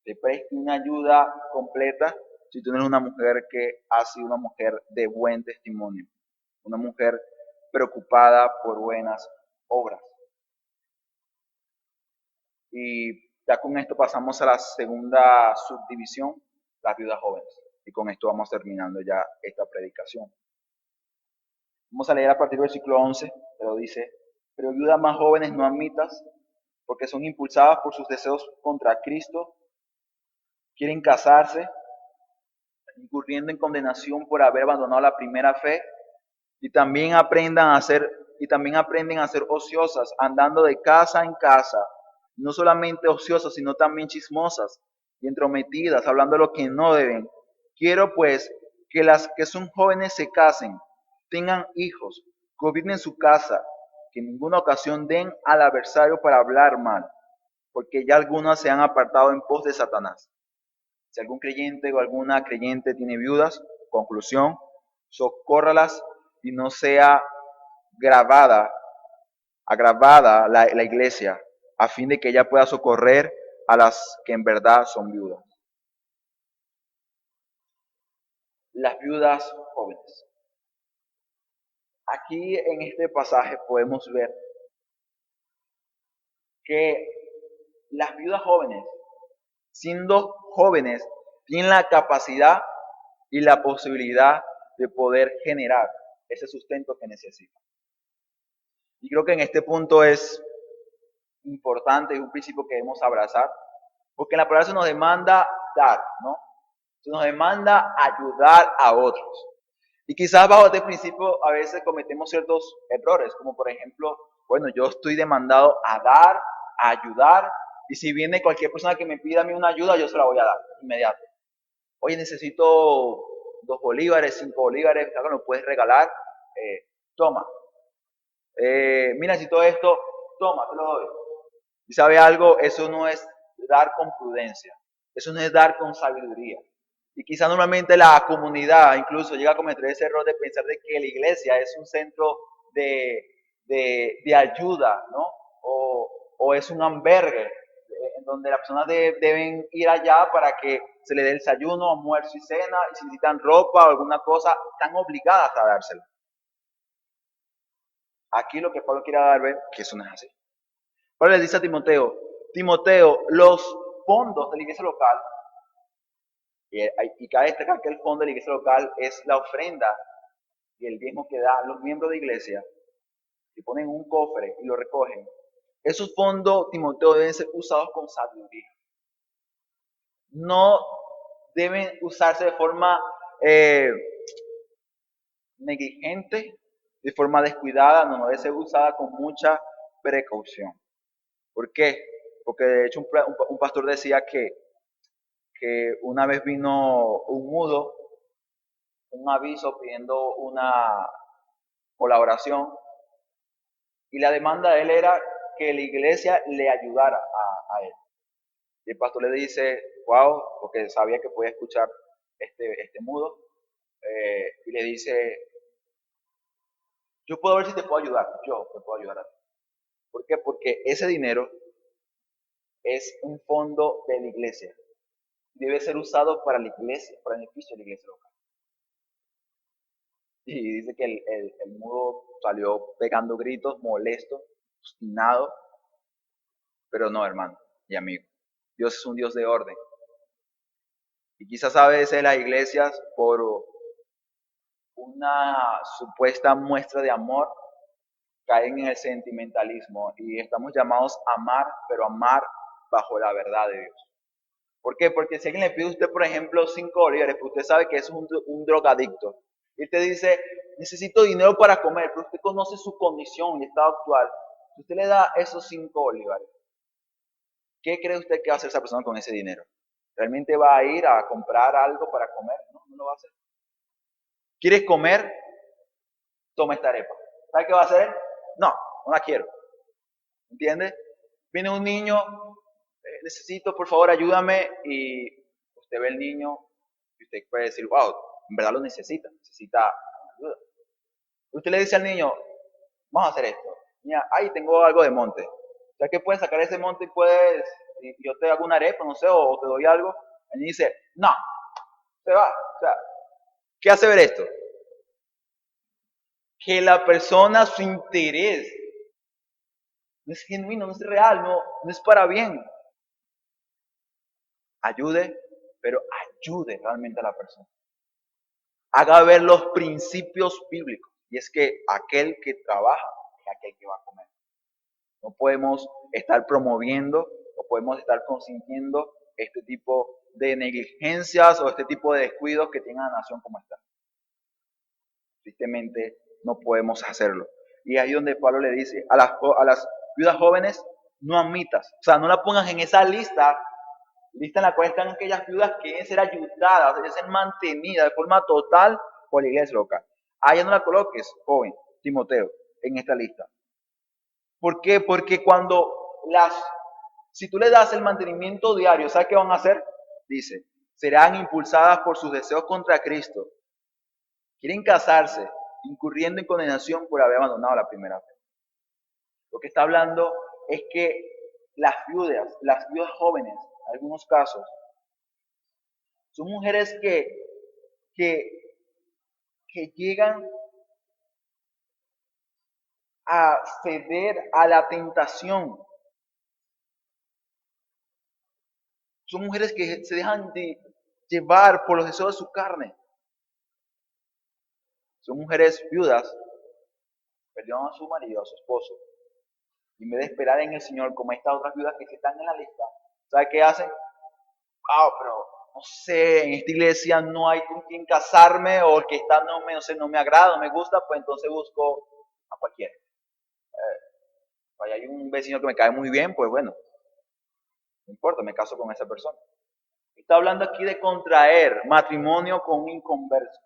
te preste una ayuda completa si tú no eres una mujer que ha sido una mujer de buen testimonio, una mujer preocupada por buenas obras. Y ya con esto pasamos a la segunda subdivisión, las viudas jóvenes. Y con esto vamos terminando ya esta predicación. Vamos a leer a partir del versículo 11, pero dice, pero viudas más jóvenes no admitas, porque son impulsadas por sus deseos contra Cristo, quieren casarse, incurriendo en condenación por haber abandonado la primera fe, y también aprenden a ser ociosas, andando de casa en casa, no solamente ociosas, sino también chismosas y entrometidas, hablando de lo que no deben. Quiero pues que las que son jóvenes se casen, tengan hijos, gobiernen su casa, que en ninguna ocasión den al adversario para hablar mal, porque ya algunas se han apartado en pos de Satanás. Si algún creyente o alguna creyente tiene viudas, conclusión, socórralas y no sea agravada la iglesia, a fin de que ella pueda socorrer a las que en verdad son viudas. Las viudas jóvenes. Aquí en este pasaje podemos ver que las viudas jóvenes, siendo jóvenes, tienen la capacidad y la posibilidad de poder generar ese sustento que necesitan. Y creo que en este punto es importante, es un principio que debemos abrazar, porque en la palabra se nos demanda dar, ¿no? Se nos demanda ayudar a otros. Y quizás bajo este principio a veces cometemos ciertos errores, como por ejemplo, bueno, yo estoy demandado a dar, a ayudar, y si viene cualquier persona que me pida a mí una ayuda, yo se la voy a dar inmediato. Oye, necesito 2 bolívares, 5 bolívares, claro, ¿me puedes regalar? Toma. Mira, necesito esto, toma, te lo doy. Y sabe algo, eso no es dar con prudencia, eso no es dar con sabiduría. Y quizá normalmente la comunidad incluso llega a cometer ese error de pensar de que la iglesia es un centro de ayuda, ¿no? O es un albergue en donde las personas deben ir allá para que se le dé el desayuno, almuerzo y cena, y si necesitan ropa o alguna cosa, están obligadas a dársela. Aquí lo que Pablo quiere dar ver, que eso no es así. Pablo le dice a Timoteo, los fondos de la iglesia local, y cabe destacar que el fondo de la iglesia local es la ofrenda y el diezmo que dan los miembros de iglesia, y ponen un cofre y lo recogen. Esos fondos, Timoteo, deben ser usados con sabiduría. No deben usarse de forma negligente de forma descuidada, no debe ser usada con mucha precaución. ¿Por qué? Porque de hecho un pastor decía que una vez vino un mudo, un aviso pidiendo una colaboración, y la demanda de él era que la iglesia le ayudara a él. Y el pastor le dice, wow, porque sabía que podía escuchar este mudo, y le dice, yo puedo ver si te puedo ayudar, yo te puedo ayudar a ti. ¿Por qué? Porque ese dinero es un fondo de la iglesia. Debe ser usado para la iglesia, para el beneficio de la iglesia local. Y dice que el mudo salió pegando gritos, molesto, obstinado, pero no, hermano y amigo. Dios es un Dios de orden. Y quizás a veces las iglesias, por una supuesta muestra de amor, caen en el sentimentalismo y estamos llamados a amar, pero amar bajo la verdad de Dios. ¿Por qué? Porque si alguien le pide a usted, por ejemplo, 5 bolívares, pues usted sabe que es un drogadicto, y usted dice, necesito dinero para comer, pero usted conoce su condición y estado actual, si usted le da esos 5 bolívares, ¿qué cree usted que va a hacer esa persona con ese dinero? ¿Realmente va a ir a comprar algo para comer? No, no lo va a hacer. ¿Quieres comer? Toma esta arepa. ¿Sabe qué va a hacer? No, no la quiero. ¿Entiende? Viene un niño, necesito, por favor, ayúdame, y usted ve el niño y usted puede decir, wow, en verdad lo necesita ayuda. Usted le dice al niño, vamos a hacer esto. Mira, ahí tengo algo de monte. O sea, que puedes sacar ese monte y yo te hago una arepa, no sé, o te doy algo. El niño dice, no, se va. O sea, ¿qué hace ver esto? Que la persona, su interés, no es genuino, no es real, no es para bien. Ayude, pero ayude realmente a la persona. Haga ver los principios bíblicos. Y es que aquel que trabaja es aquel que va a comer. No podemos estar promoviendo, no podemos estar consintiendo este tipo de negligencias o este tipo de descuidos que tiene la nación como está. Tristemente no podemos hacerlo. Y ahí donde Pablo le dice a las viudas jóvenes, no admitas, o sea, no la pongas en esa lista en la cual están aquellas viudas que deben ser ayudadas, deben ser mantenidas de forma total por la iglesia local. Ahí no la coloques, joven Timoteo, en esta lista. ¿Por qué? Porque si tú le das el mantenimiento diario, ¿sabes qué van a hacer? Dice, serán impulsadas por sus deseos contra Cristo. Quieren casarse, incurriendo en condenación por haber abandonado la primera fe. Lo que está hablando es que las viudas jóvenes, en algunos casos, son mujeres que llegan a ceder a la tentación. Son mujeres que se dejan de llevar por los deseos de su carne. Son mujeres viudas, perdieron a su marido, a su esposo, y en vez de esperar en el Señor, como estas otras viudas que están en la lista, ¿sabe qué hacen? Pero no sé, en esta iglesia no hay con quien casarme, o el que está no me agrada, no me gusta, pues entonces busco a cualquiera. Hay un vecino que me cae muy bien, pues bueno, no importa, me caso con esa persona. Está hablando aquí de contraer matrimonio con un inconverso.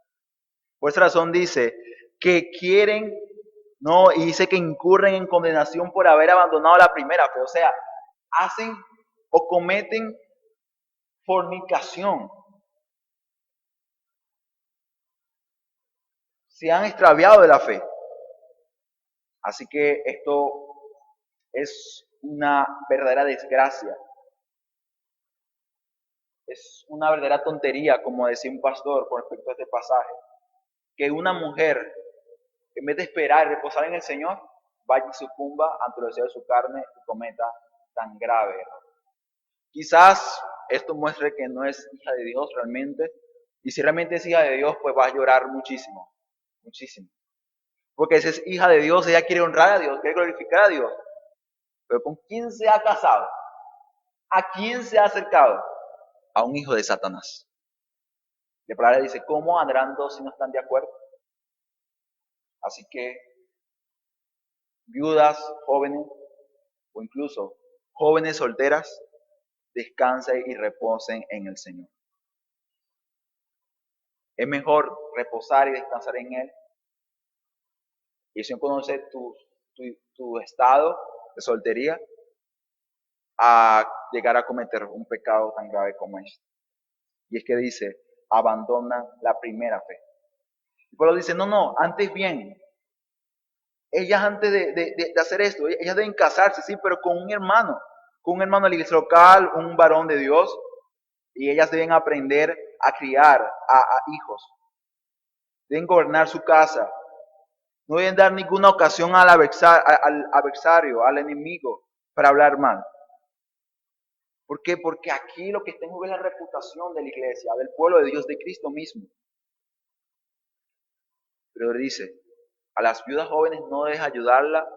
Por esa razón dice que quieren, no, y dice que incurren en condenación por haber abandonado la primera fe. O sea, hacen o cometen fornicación. Se han extraviado de la fe. Así que esto es una verdadera desgracia. Es una verdadera tontería, como decía un pastor con respecto a este pasaje, que una mujer, en vez de esperar y reposar en el Señor, vaya y sucumba ante los deseos de su carne y cometa tan grave error. Quizás esto muestre que no es hija de Dios realmente, y si realmente es hija de Dios, pues va a llorar muchísimo, muchísimo. Porque si es hija de Dios, ella quiere honrar a Dios, quiere glorificar a Dios. Pero ¿con quién se ha casado? ¿A quién se ha acercado? A un hijo de Satanás. La palabra dice, ¿cómo andarán dos si no están de acuerdo? Así que viudas, jóvenes o incluso jóvenes solteras, descansen y reposen en el Señor. Es mejor reposar y descansar en Él. Y el Señor conoce tu estado de soltería a llegar a cometer un pecado tan grave como este. Y es que dice, abandona la primera fe. Y Pablo dice, no, antes bien. Ellas antes de hacer esto, ellas deben casarse, sí, pero con un hermano de la iglesia local, un varón de Dios, y ellas deben aprender a criar a hijos. Deben gobernar su casa. No deben dar ninguna ocasión al adversario, al enemigo, para hablar mal. ¿Por qué? Porque aquí lo que está en juego es la reputación de la iglesia, del pueblo de Dios, de Cristo mismo. Pero dice, a las viudas jóvenes no dejes ayudarla,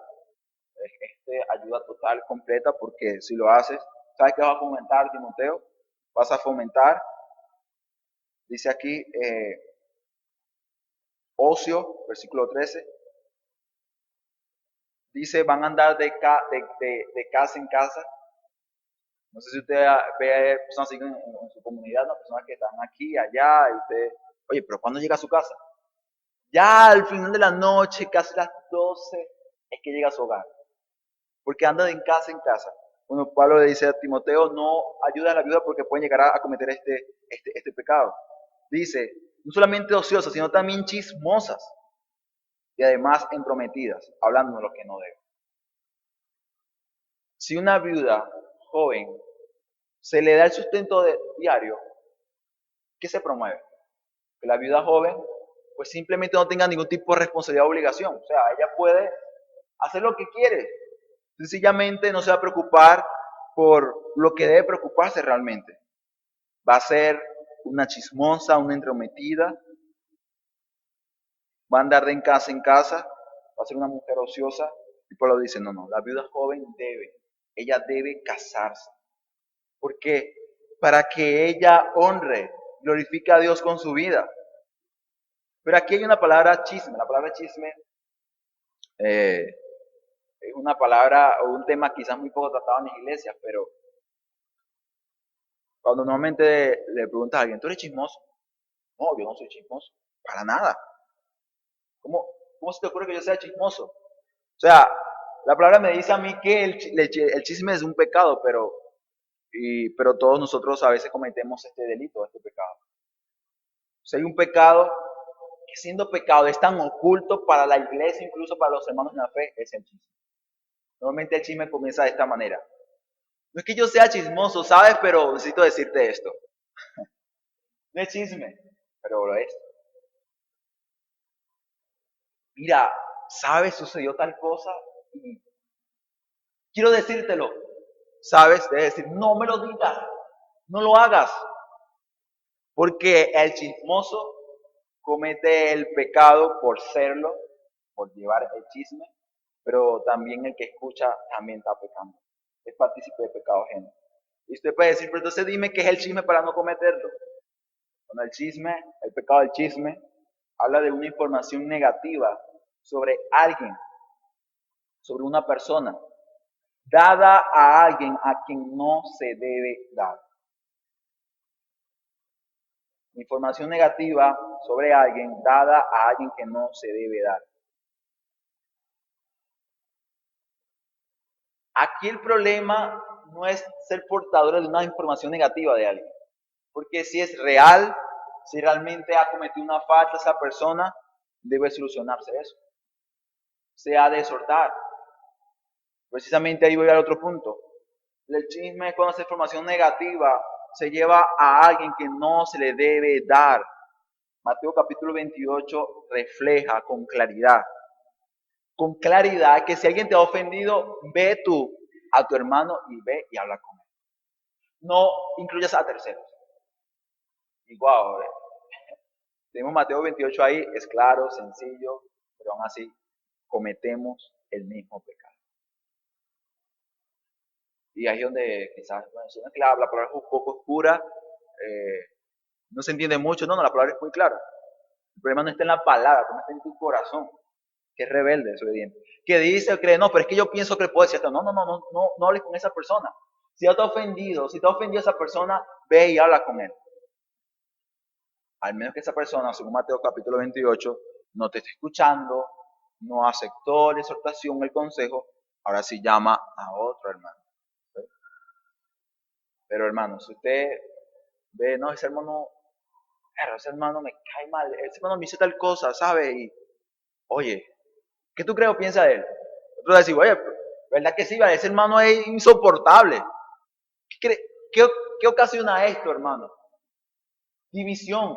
ayuda total, completa, porque si lo haces, ¿sabes qué vas a fomentar, Timoteo? Vas a fomentar, dice aquí, ocio, versículo 13, dice, van a andar de casa en casa. No sé si usted ve personas así en su comunidad, ¿no? Personas que están aquí, allá, y usted, oye, pero ¿cuándo llega a su casa? Ya al final de la noche, casi las 12, es que llega a su hogar. Porque anda de casa en casa. Bueno, Pablo le dice a Timoteo, no ayuda a la viuda porque pueden llegar a cometer este pecado. Dice, no solamente ociosas, sino también chismosas. Y además entrometidas, hablando de lo que no debe. Si una viuda joven se le da el sustento diario, ¿qué se promueve? Que la viuda joven pues simplemente no tenga ningún tipo de responsabilidad o obligación. O sea, ella puede hacer lo que quiere. Sencillamente no se va a preocupar por lo que debe preocuparse realmente. Va a ser una chismosa, una entrometida, va a andar de en casa, va a ser una mujer ociosa. Y Pablo dice, no, la viuda joven ella debe casarse. ¿Por qué? Para que ella honre, glorifique a Dios con su vida. Pero aquí hay una palabra chisme. La palabra chisme es una palabra o un tema quizás muy poco tratado en las iglesias, pero cuando normalmente le preguntas a alguien, ¿tú eres chismoso? No, yo no soy chismoso, para nada. ¿Cómo se te ocurre que yo sea chismoso? O sea, la palabra me dice a mí que el chisme es un pecado, pero todos nosotros a veces cometemos este delito, este pecado. O sea, hay un pecado que siendo pecado es tan oculto para la iglesia, incluso para los hermanos en la fe, es el chisme. Normalmente el chisme comienza de esta manera. No es que yo sea chismoso, ¿sabes? Pero necesito decirte esto. No es chisme, pero lo es. Mira, ¿sabes? Sucedió tal cosa y quiero decírtelo. ¿Sabes? Debes decir, no me lo digas, no lo hagas. Porque el chismoso comete el pecado por serlo, por llevar el chisme, pero también el que escucha también está pecando. Es partícipe de pecado ajeno. Y usted puede decir, pero entonces dime qué es el chisme para no cometerlo. Bueno, el chisme, el pecado del chisme, habla de una información negativa sobre alguien, sobre una persona, dada a alguien a quien no se debe dar. Información negativa sobre alguien dada a alguien que no se debe dar. Aquí el problema no es ser portador de una información negativa de alguien, porque si es real, si realmente ha cometido una falta esa persona, debe solucionarse eso. Se ha de exhortar. Precisamente ahí voy al otro punto. El chisme es cuando esa información negativa se lleva a alguien que no se le debe dar. Mateo capítulo 28 refleja con claridad que si alguien te ha ofendido, ve tú a tu hermano y ve y habla con él. No incluyas a terceros. Y wow, tenemos Mateo 28 ahí, es claro, sencillo, pero aún así cometemos el mismo pecado. Y ahí es donde quizás, bueno, si no es que la palabra es un poco oscura, no se entiende mucho, no, la palabra es muy clara. El problema no está en la palabra, el problema está en tu corazón. que es rebelde, desobediente, que dice o cree, no, pero es que yo pienso que puedo decir esto. No hables con esa persona. Si te ha ofendido, a esa persona, ve y habla con él. Al menos que esa persona, según Mateo capítulo 28, no te esté escuchando, no aceptó la exhortación, el consejo, ahora sí llama a otro hermano. Pero hermano, si usted ve, no, ese hermano me cae mal, ese hermano me dice tal cosa, ¿sabe? Y, oye, ¿qué tú crees o piensa de él? Otro decir, oye, ¿verdad que sí? Ese hermano es insoportable. ¿Qué, qué, qué ocasiona esto, hermano? División,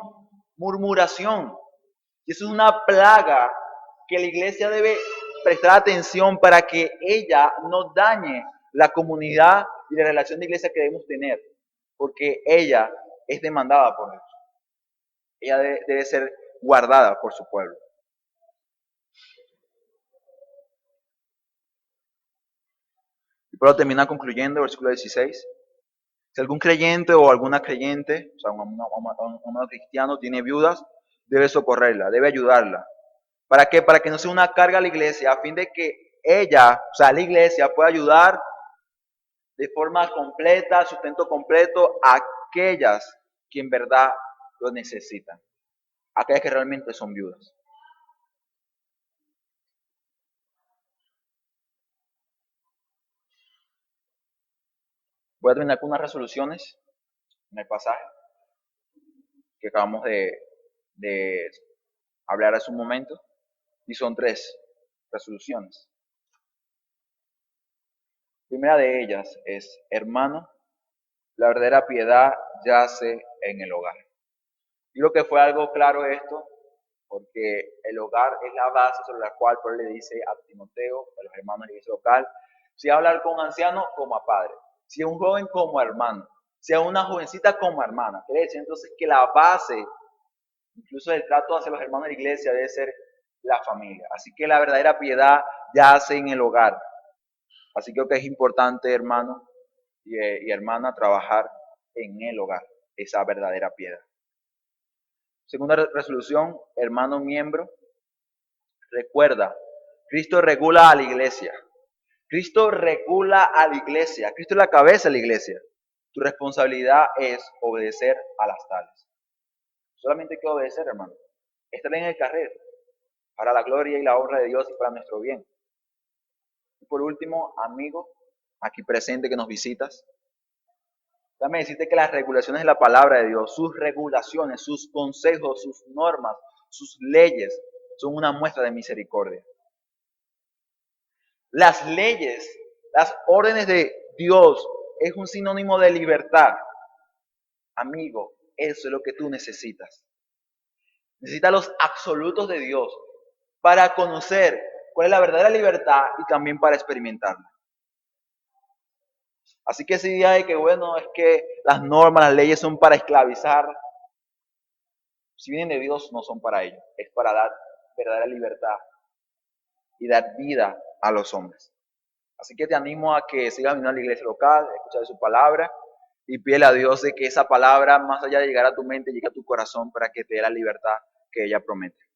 murmuración. Y eso es una plaga que la iglesia debe prestar atención para que ella no dañe la comunidad y la relación de iglesia que debemos tener. Porque ella es demandada por Dios. Ella debe ser guardada por su pueblo. Y puedo terminar concluyendo, versículo 16. Si algún creyente o alguna creyente, o sea, un cristiano tiene viudas, debe socorrerla, debe ayudarla. ¿Para qué? Para que no sea una carga a la iglesia, a fin de que ella, o sea, la iglesia pueda ayudar de forma completa, sustento completo a aquellas que en verdad lo necesitan, aquellas que realmente son viudas. Voy a terminar con unas resoluciones en el pasaje que acabamos de hablar hace un momento, y son 3 resoluciones. La primera de ellas es, hermano, la verdadera piedad yace en el hogar. Digo que fue algo claro esto, porque el hogar es la base sobre la cual Pablo le dice a Timoteo, a los hermanos de la iglesia local, si va a hablar con ancianos, como a padre, si es un joven, como hermano, si es una jovencita, como hermana. Quiere decir entonces que la base, incluso del trato hacia los hermanos de la iglesia, debe ser la familia. Así que la verdadera piedad yace en el hogar. Así que es importante, hermano y hermana, trabajar en el hogar, esa verdadera piedad. Segunda resolución, hermano miembro, recuerda, Cristo regula a la iglesia. Cristo regula a la iglesia. Cristo es la cabeza de la iglesia. Tu responsabilidad es obedecer a las tales. Solamente hay que obedecer, hermano. Estar en el carril para la gloria y la honra de Dios y para nuestro bien. Y por último, amigo, aquí presente que nos visitas, déjame decirte que las regulaciones de la palabra de Dios, sus regulaciones, sus consejos, sus normas, sus leyes, son una muestra de misericordia. Las leyes, las órdenes de Dios es un sinónimo de libertad. Amigo, eso es lo que tú necesitas. Necesitas los absolutos de Dios para conocer cuál es la verdadera libertad y también para experimentarla. Así que esa idea de que, bueno, es que las normas, las leyes son para esclavizar, si vienen de Dios, no son para ello. Es para dar verdadera libertad y dar vida a los hombres. Así que te animo a que sigas viniendo a la iglesia local, escuchar su palabra y pídele a Dios de que esa palabra, más allá de llegar a tu mente, llegue a tu corazón para que te dé la libertad que ella promete.